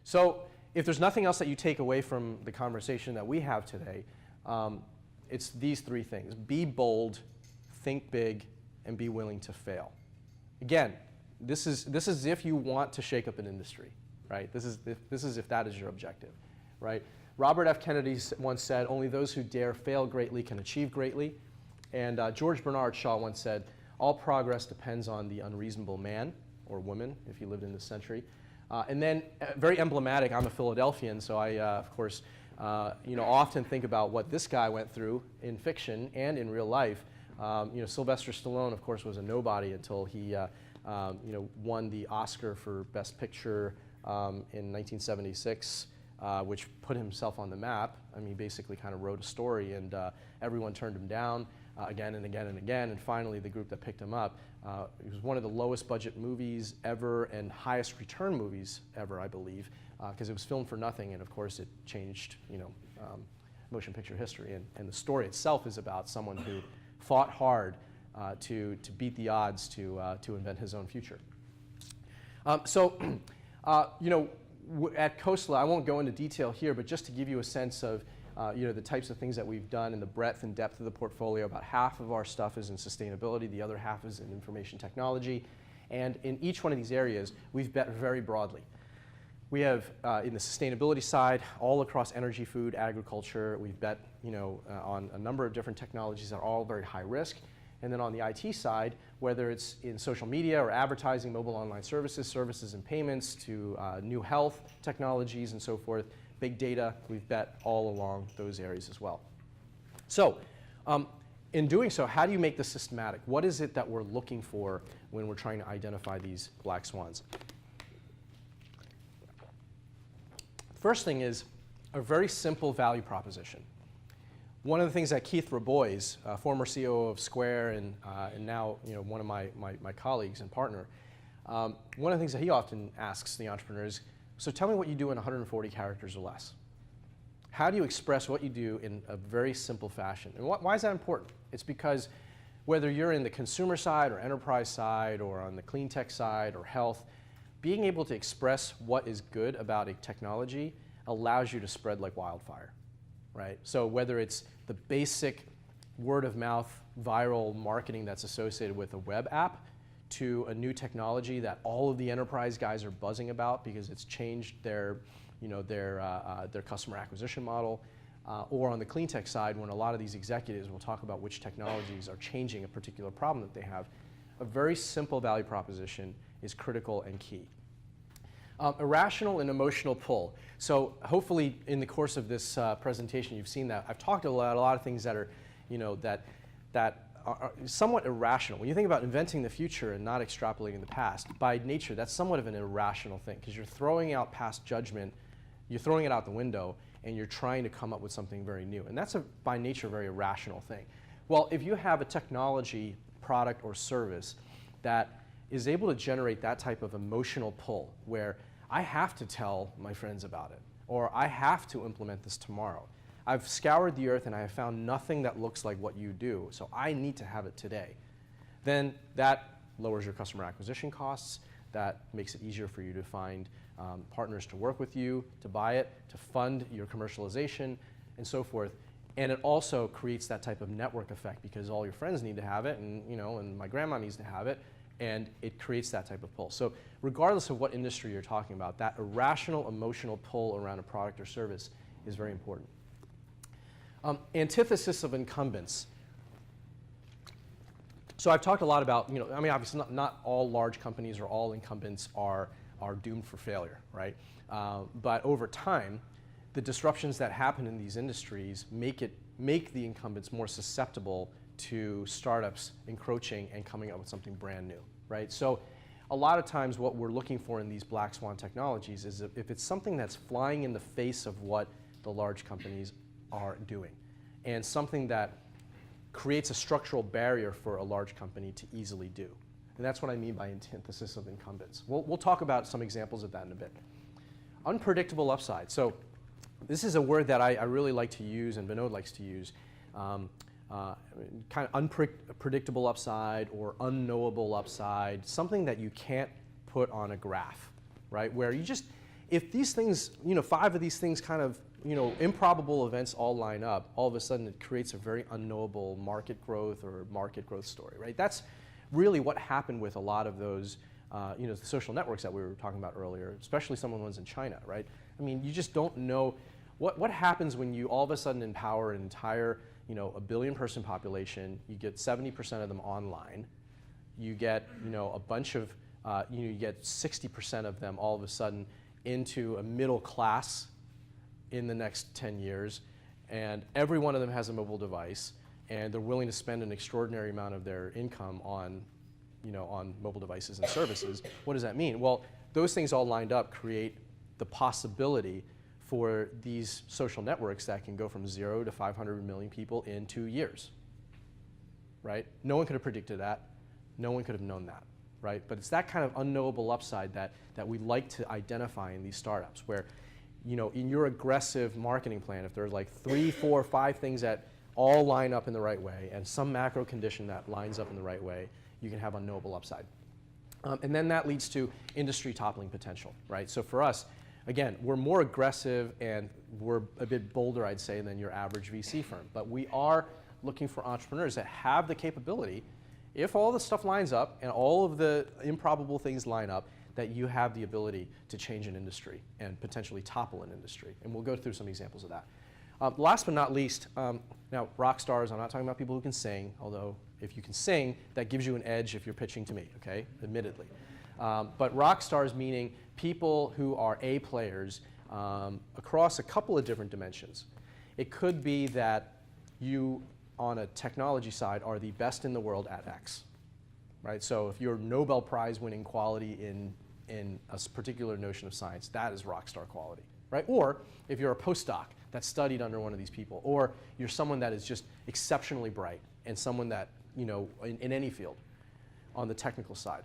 So if there's nothing else that you take away from the conversation that we have today, it's these three things. Be bold, think big, and be willing to fail. Again, this is if you want to shake up an industry, right? This is if that is your objective, right? Robert F. Kennedy once said, "Only those who dare fail greatly can achieve greatly." And George Bernard Shaw once said, "All progress depends on the unreasonable man," or woman, if he lived in this century. And then, very emblematic, I'm a Philadelphian, so I, of course, often think about what this guy went through in fiction and in real life. Sylvester Stallone, of course, was a nobody until he won the Oscar for Best Picture in 1976, which put himself on the map. I mean, he basically kind of wrote a story, and everyone turned him down again and again and again, and finally the group that picked him up. It was one of the lowest budget movies ever and highest return movies ever, I believe, because it was filmed for nothing, and of course it changed motion picture history. And the story itself is about someone who fought hard to beat the odds to invent his own future. At Khosla, I won't go into detail here, but just to give you a sense of the types of things that we've done and the breadth and depth of the portfolio. About half of our stuff is in sustainability, the other half is in information technology. And in each one of these areas, we've bet very broadly. We have, in the sustainability side, all across energy, food, agriculture, we've bet on a number of different technologies that are all very high risk. And then on the IT side, whether it's in social media or advertising, mobile online services and payments, to new health technologies and so forth, big data, we've bet all along those areas as well. So in doing so, how do you make this systematic? What is it that we're looking for when we're trying to identify these black swans? First thing is a very simple value proposition. One of the things that Keith Rabois, former CEO of Square and now one of my colleagues and partner, one of the things that he often asks the entrepreneurs, so tell me what you do in 140 characters or less. How do you express what you do in a very simple fashion? And why is that important? It's because whether you're in the consumer side or enterprise side or on the clean tech side or health, being able to express what is good about a technology allows you to spread like wildfire, right? So whether it's the basic word of mouth viral marketing that's associated with a web app, to a new technology that all of the enterprise guys are buzzing about because it's changed their customer acquisition model, or on the clean tech side, when a lot of these executives will talk about which technologies are changing a particular problem that they have, a very simple value proposition is critical and key. Irrational and emotional pull. So hopefully in the course of this presentation you've seen that. I've talked a lot of things that are, that are somewhat irrational. When you think about inventing the future and not extrapolating the past, by nature, that's somewhat of an irrational thing, because you're throwing out past judgment, you're throwing it out the window, and you're trying to come up with something very new. And that's, by nature, a very irrational thing. Well, if you have a technology, product, or service that is able to generate that type of emotional pull, where I have to tell my friends about it, or I have to implement this tomorrow, I've scoured the earth and I have found nothing that looks like what you do, so I need to have it today. Then that lowers your customer acquisition costs, that makes it easier for you to find partners to work with you, to buy it, to fund your commercialization, and so forth. And it also creates that type of network effect, because all your friends need to have it, and and my grandma needs to have it, and it creates that type of pull. So regardless of what industry you're talking about, that irrational emotional pull around a product or service is very important. Antithesis of incumbents. So I've talked a lot about, obviously not all large companies or all incumbents are doomed for failure, right? But over time, the disruptions that happen in these industries make the incumbents more susceptible to startups encroaching and coming up with something brand new, right? So a lot of times what we're looking for in these black swan technologies is if it's something that's flying in the face of what the large companies are doing, and something that creates a structural barrier for a large company to easily do. And that's what I mean by antithesis of incumbents. We'll talk about some examples of that in a bit. Unpredictable upside. So this is a word that I really like to use, and Vinod likes to use. Kind of unpredictable upside or unknowable upside, something that you can't put on a graph, right? Where if these things, 5 of these things kind of, improbable events all line up, all of a sudden it creates a very unknowable market growth or market growth story, right? That's really what happened with a lot of those, the social networks that we were talking about earlier, especially some of the ones in China, right? I mean, you just don't know what happens when you all of a sudden empower an entire, a billion-person population. You get 70% of them online. You get, a bunch of, you get 60% of them all of a sudden into a middle class in the next 10 years, and every one of them has a mobile device, and they're willing to spend an extraordinary amount of their income on, on mobile devices and services. What does that mean? Well, those things all lined up create the possibility for these social networks that can go from 0 to 500 million people in 2 years, right? No one could have predicted that. No one could have known that, right? But it's that kind of unknowable upside that we like to identify in these startups where, in your aggressive marketing plan, if there's like 3, 4, 5 things that all line up in the right way and some macro condition that lines up in the right way, you can have unknowable upside. And then that leads to industry toppling potential, right? So for us, again, we're more aggressive and we're a bit bolder, I'd say, than your average VC firm. But we are looking for entrepreneurs that have the capability, if all the stuff lines up and all of the improbable things line up, that you have the ability to change an industry and potentially topple an industry. And we'll go through some examples of that. Last but not least, now rock stars, I'm not talking about people who can sing, although if you can sing, that gives you an edge if you're pitching to me, okay, admittedly. But rock stars meaning people who are A players across a couple of different dimensions. It could be that you, on a technology side, are the best in the world at X, right? So if you're Nobel Prize winning quality in a particular notion of science, that is rock star quality, right? Or if you're a postdoc that studied under one of these people, or you're someone that is just exceptionally bright and someone that, in any field on the technical side.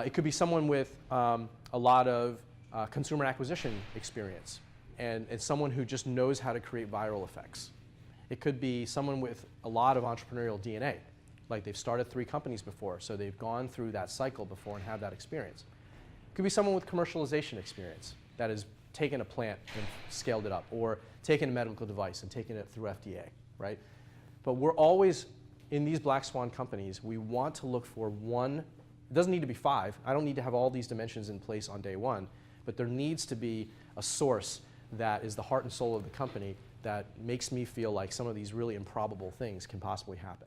It could be someone with a lot of consumer acquisition experience and someone who just knows how to create viral effects. It could be someone with a lot of entrepreneurial DNA, like they've started 3 companies before, so they've gone through that cycle before and have that experience. It could be someone with commercialization experience that has taken a plant and scaled it up, or taken a medical device and taken it through FDA, right? But we're always, in these Black Swan companies, we want to look for one. It doesn't need to be 5. I don't need to have all these dimensions in place on day 1, but there needs to be a source that is the heart and soul of the company that makes me feel like some of these really improbable things can possibly happen.